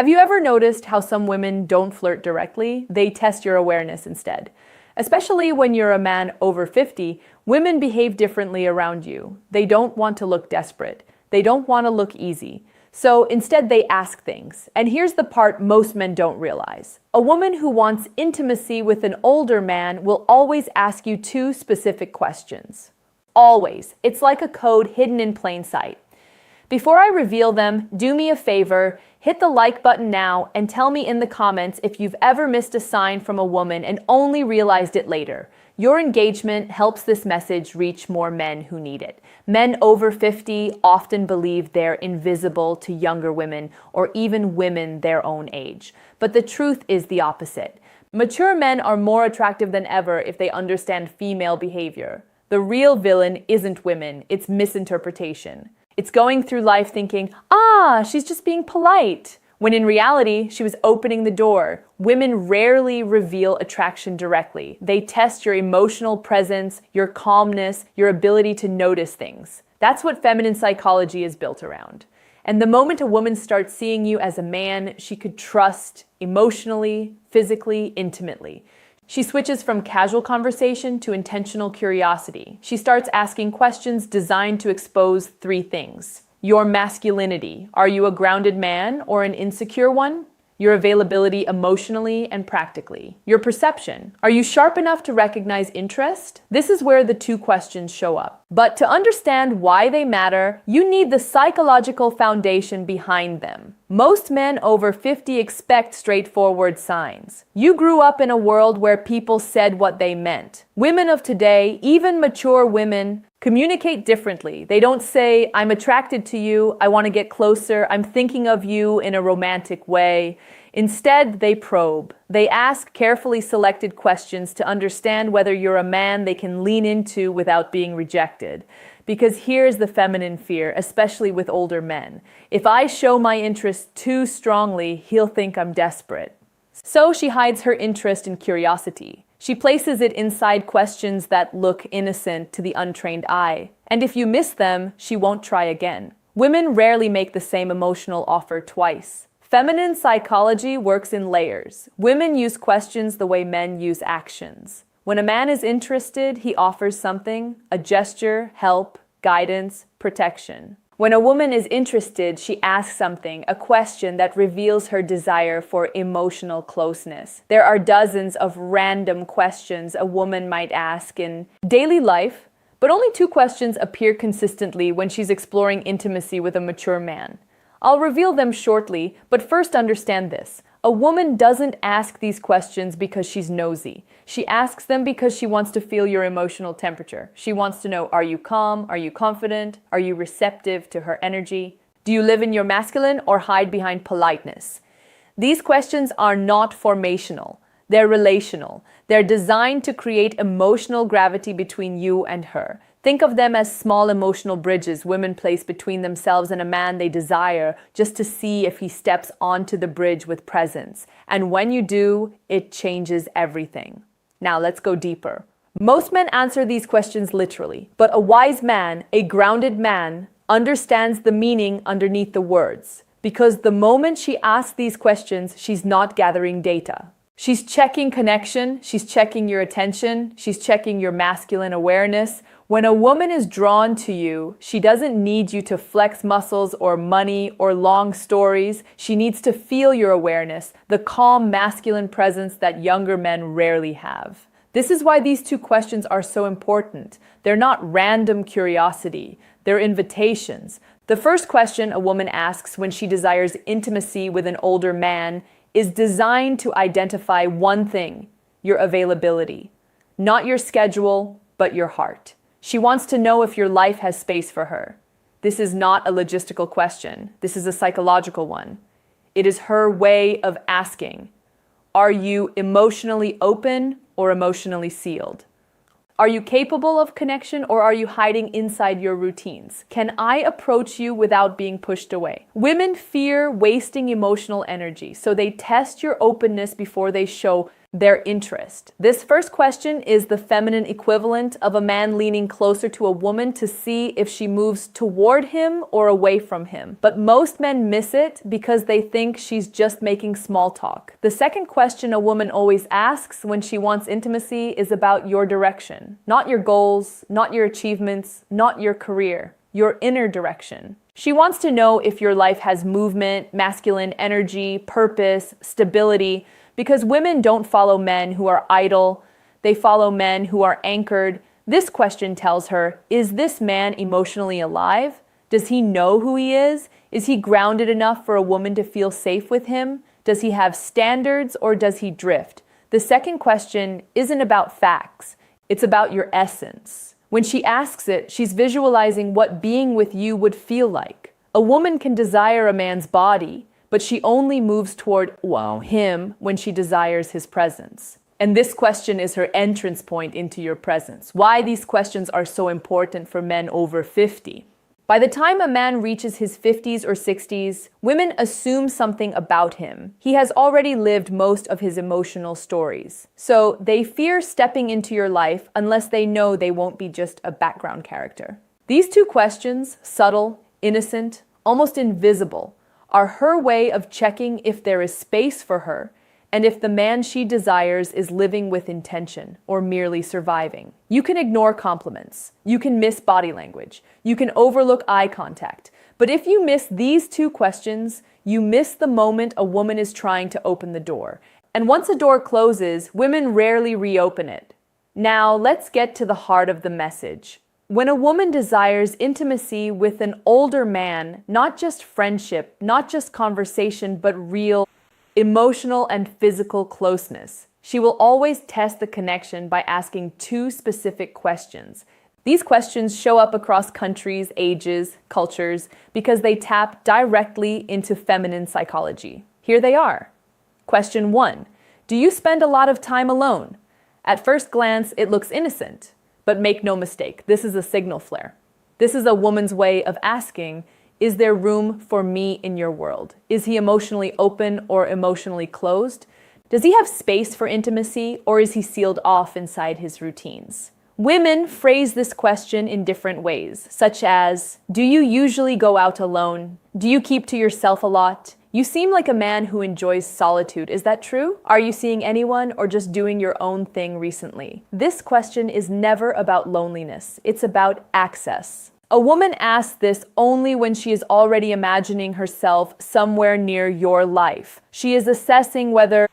Have you ever noticed how some women don't flirt directly? They test your awareness instead. Especially when you're a man over 50, women behave differently around you. They don't want to look desperate. They don't want to look easy. So instead they ask things. And here's the part most men don't realize. A woman who wants intimacy with an older man will always ask you two specific questions. Always. It's like a code hidden in plain sight. Before I reveal them, do me a favor, hit the like button now and tell me in the comments if you've ever missed a sign from a woman and only realized it later. Your engagement helps this message reach more men who need it. Men over 50 often believe they're invisible to younger women or even women their own age. But the truth is the opposite. Mature men are more attractive than ever if they understand female behavior. The real villain isn't women, it's misinterpretation. It's going through life thinking, she's just being polite, when in reality, she was opening the door. Women rarely reveal attraction directly. They test your emotional presence, your calmness, your ability to notice things. That's what feminine psychology is built around. And the moment a woman starts seeing you as a man she could trust emotionally, physically, intimately, she switches from casual conversation to intentional curiosity. She starts asking questions designed to expose three things. Your masculinity. Are you a grounded man or an insecure one? Your availability emotionally and practically. Your perception. Are you sharp enough to recognize interest? This is where the two questions show up. But to understand why they matter, you need the psychological foundation behind them. Most men over 50 expect straightforward signs. You grew up in a world where people said what they meant. Women of today, even mature women, communicate differently. They don't say, I'm attracted to you, I want to get closer, I'm thinking of you in a romantic way. Instead, they probe. They ask carefully selected questions to understand whether you're a man they can lean into without being rejected. Because here's the feminine fear, especially with older men. If I show my interest too strongly, he'll think I'm desperate. So she hides her interest in curiosity. She places it inside questions that look innocent to the untrained eye. And if you miss them, she won't try again. Women rarely make the same emotional offer twice. Feminine psychology works in layers. Women use questions the way men use actions. When a man is interested, he offers something, a gesture, help, guidance, protection. When a woman is interested, she asks something, a question that reveals her desire for emotional closeness. There are dozens of random questions a woman might ask in daily life, but only two questions appear consistently when she's exploring intimacy with a mature man. I'll reveal them shortly, but first understand this. A woman doesn't ask these questions because she's nosy. She asks them because she wants to feel your emotional temperature. She wants to know, are you calm? Are you confident? Are you receptive to her energy? Do you live in your masculine or hide behind politeness? These questions are not formational. They're relational. They're designed to create emotional gravity between you and her. Think of them as small emotional bridges women place between themselves and a man they desire just to see if he steps onto the bridge with presence. And when you do, it changes everything. Now let's go deeper. Most men answer these questions literally, but a wise man, a grounded man, understands the meaning underneath the words. Because the moment she asks these questions, she's not gathering data. She's checking connection, she's checking your attention, she's checking your masculine awareness. When a woman is drawn to you, she doesn't need you to flex muscles or money or long stories. She needs to feel your awareness, the calm masculine presence that younger men rarely have. This is why these two questions are so important. They're not random curiosity, they're invitations. The first question a woman asks when she desires intimacy with an older man is designed to identify one thing, your availability. Not your schedule, but your heart. She wants to know if your life has space for her. This is not a logistical question. This is a psychological one. It is her way of asking, are you emotionally open or emotionally sealed? Are you capable of connection or are you hiding inside your routines? Can I approach you without being pushed away? Women fear wasting emotional energy, so they test your openness before they show Their interest. This first question is the feminine equivalent of a man leaning closer to a woman to see if she moves toward him or away from him. But most men miss it because they think she's just making small talk. The second question a woman always asks when she wants intimacy is about your direction. Not your goals, not your achievements, not your career, your inner direction. She wants to know if your life has movement, masculine energy, purpose, stability, because women don't follow men who are idle, they follow men who are anchored. This question tells her, is this man emotionally alive? Does he know who he is? Is he grounded enough for a woman to feel safe with him? Does he have standards or does he drift? The second question isn't about facts, it's about your essence. When she asks it, she's visualizing what being with you would feel like. A woman can desire a man's body, but she only moves toward, him when she desires his presence. And this question is her entrance point into your presence. Why these questions are so important for men over 50. By the time a man reaches his 50s or 60s, women assume something about him. He has already lived most of his emotional stories. So they fear stepping into your life unless they know they won't be just a background character. These two questions, subtle, innocent, almost invisible, are her way of checking if there is space for her and if the man she desires is living with intention or merely surviving. You can ignore compliments. You can miss body language. You can overlook eye contact. But if you miss these two questions, you miss the moment a woman is trying to open the door. And once a door closes, women rarely reopen it. Now, let's get to the heart of the message. When a woman desires intimacy with an older man, not just friendship, not just conversation, but real emotional and physical closeness, she will always test the connection by asking two specific questions. These questions show up across countries, ages, cultures, because they tap directly into feminine psychology. Here they are. Question 1. Do you spend a lot of time alone? At first glance, it looks innocent. But make no mistake, this is a signal flare. This is a woman's way of asking, is there room for me in your world? Is he emotionally open or emotionally closed? Does he have space for intimacy or is he sealed off inside his routines? Women phrase this question in different ways, such as, do you usually go out alone? Do you keep to yourself a lot? You seem like a man who enjoys solitude. Is that true? Are you seeing anyone or just doing your own thing recently? This question is never about loneliness. It's about access. A woman asks this only when she is already imagining herself somewhere near your life. She is assessing whether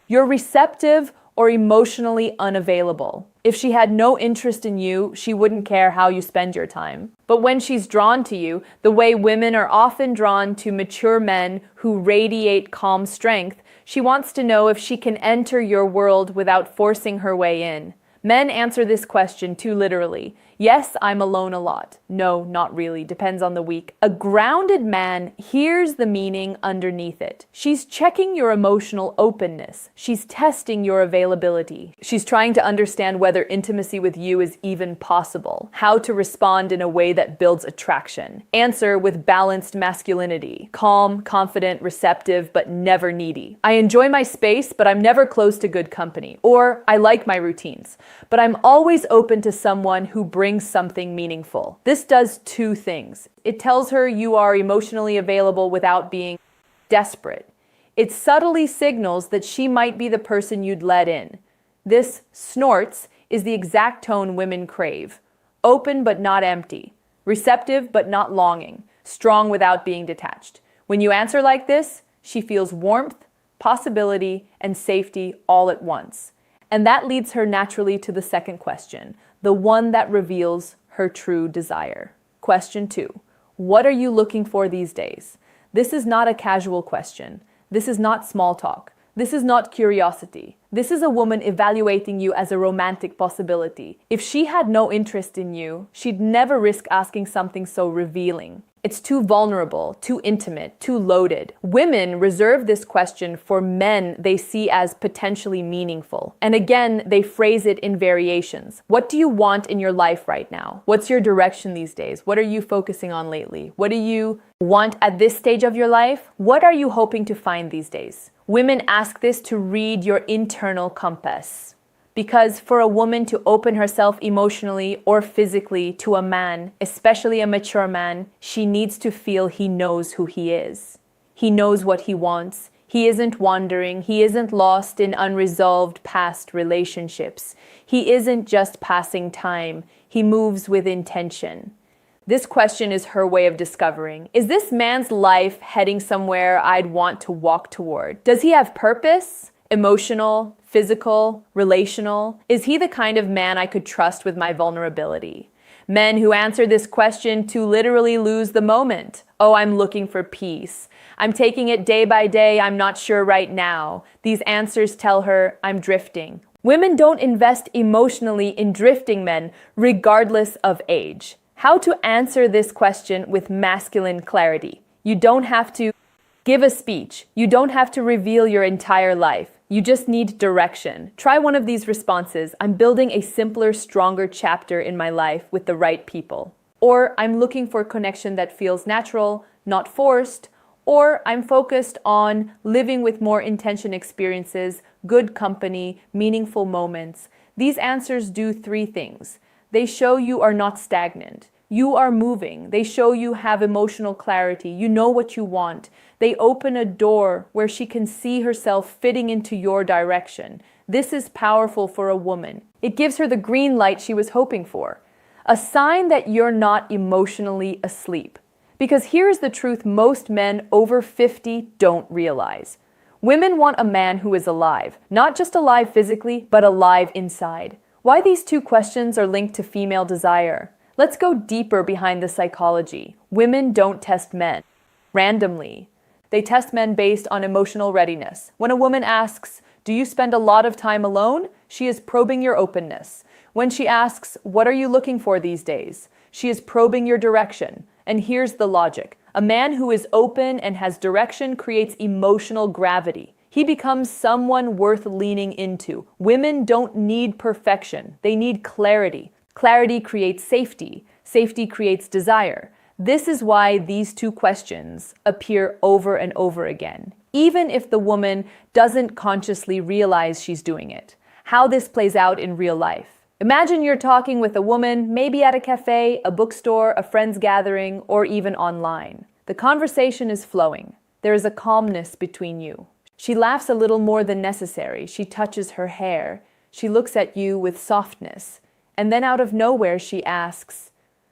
you're receptive or emotionally unavailable. If she had no interest in you, she wouldn't care how you spend your time. But when she's drawn to you, the way women are often drawn to mature men who radiate calm strength, she wants to know if she can enter your world without forcing her way in. Men answer this question too literally. Yes, I'm alone a lot. No, not really. Depends on the week. A grounded man hears the meaning underneath it. She's checking your emotional openness. She's testing your availability. She's trying to understand whether intimacy with you is even possible. How to respond in a way that builds attraction. Answer with balanced masculinity. Calm, confident, receptive, but never needy. I enjoy my space, but I'm never close to good company. Or I like my routines, but I'm always open to someone who brings something meaningful. This does two things. It tells her you are emotionally available without being desperate. It subtly signals that she might be the person you'd let in. This snorts is the exact tone women crave. Open but not empty. Receptive but not longing. Strong without being detached. When you answer like this, she feels warmth, possibility, and safety all at once. And that leads her naturally to the second question, the one that reveals her true desire. Question 2. What are you looking for these days? This is not a casual question. This is not small talk. This is not curiosity. This is a woman evaluating you as a romantic possibility. If she had no interest in you, she'd never risk asking something so revealing. It's too vulnerable, too intimate, too loaded. Women reserve this question for men they see as potentially meaningful. And again, they phrase it in variations. What do you want in your life right now? What's your direction these days? What are you focusing on lately? What do you want at this stage of your life? What are you hoping to find these days? Women ask this to read your internal compass. Because for a woman to open herself emotionally or physically to a man, especially a mature man, she needs to feel he knows who he is. He knows what he wants. He isn't wandering. He isn't lost in unresolved past relationships. He isn't just passing time. He moves with intention. This question is her way of discovering, is this man's life heading somewhere I'd want to walk toward? Does he have purpose? Emotional, physical, relational? Is he the kind of man I could trust with my vulnerability? Men who answer this question to literally lose the moment. Oh, I'm looking for peace. I'm taking it day by day. I'm not sure right now. These answers tell her I'm drifting. Women don't invest emotionally in drifting men, regardless of age. How to answer this question with masculine clarity? You don't have to give a speech. You don't have to reveal your entire life. You just need direction. Try one of these responses. I'm building a simpler, stronger chapter in my life with the right people. Or I'm looking for connection that feels natural, not forced. Or I'm focused on living with more intention experiences, good company, meaningful moments. These answers do three things. They show you are not stagnant. You are moving. They show you have emotional clarity. You know what you want. They open a door where she can see herself fitting into your direction. This is powerful for a woman. It gives her the green light she was hoping for. A sign that you're not emotionally asleep. Because here's the truth most men over 50 don't realize. Women want a man who is alive. Not just alive physically, but alive inside. Why these two questions are linked to female desire? Let's go deeper behind the psychology. Women don't test men randomly. They test men based on emotional readiness. When a woman asks, "Do you spend a lot of time alone?" she is probing your openness. When she asks, "What are you looking for these days?" she is probing your direction. And here's the logic. A man who is open and has direction creates emotional gravity. He becomes someone worth leaning into. Women don't need perfection. They need clarity. Clarity creates safety. Safety creates desire. This is why these two questions appear over and over again, even if the woman doesn't consciously realize she's doing it. How this plays out in real life. Imagine you're talking with a woman, maybe at a cafe, a bookstore, a friend's gathering, or even online. The conversation is flowing. There is a calmness between you. She laughs a little more than necessary. She touches her hair. She looks at you with softness. And then out of nowhere, she asks,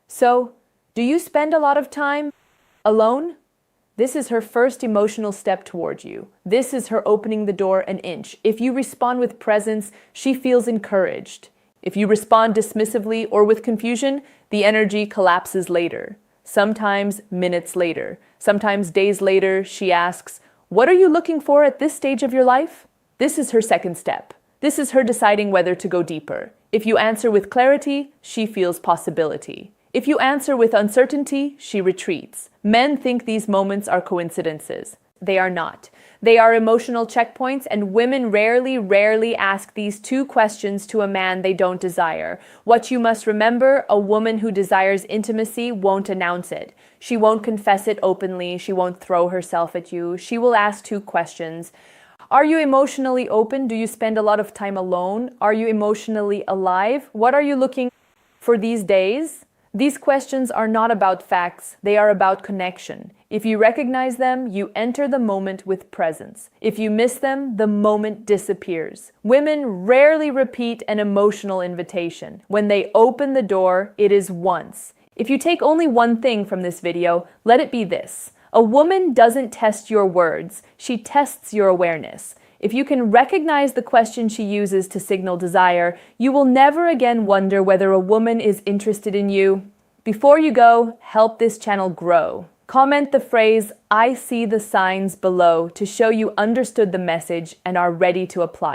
"So, do you spend a lot of time alone?" This is her first emotional step toward you. This is her opening the door an inch. If you respond with presence, she feels encouraged. If you respond dismissively or with confusion, the energy collapses later. Sometimes minutes later. Sometimes days later, she asks, "What are you looking for at this stage of your life?" This is her second step. This is her deciding whether to go deeper. If you answer with clarity, she feels possibility. If you answer with uncertainty, she retreats. Men think these moments are coincidences. They are not. They are emotional checkpoints, and women rarely ask these two questions to a man they don't desire. What you must remember, a woman who desires intimacy won't announce it. She won't confess it openly. She won't throw herself at you. She will ask two questions. Are you emotionally open? Do you spend a lot of time alone? Are you emotionally alive? What are you looking for these days? These questions are not about facts. They are about connection. If you recognize them, you enter the moment with presence. If you miss them, the moment disappears. Women rarely repeat an emotional invitation. When they open the door, it is once. If you take only one thing from this video, let it be this. A woman doesn't test your words, she tests your awareness. If you can recognize the question she uses to signal desire, you will never again wonder whether a woman is interested in you. Before you go, help this channel grow. Comment the phrase, "I see the signs below," to show you understood the message and are ready to apply.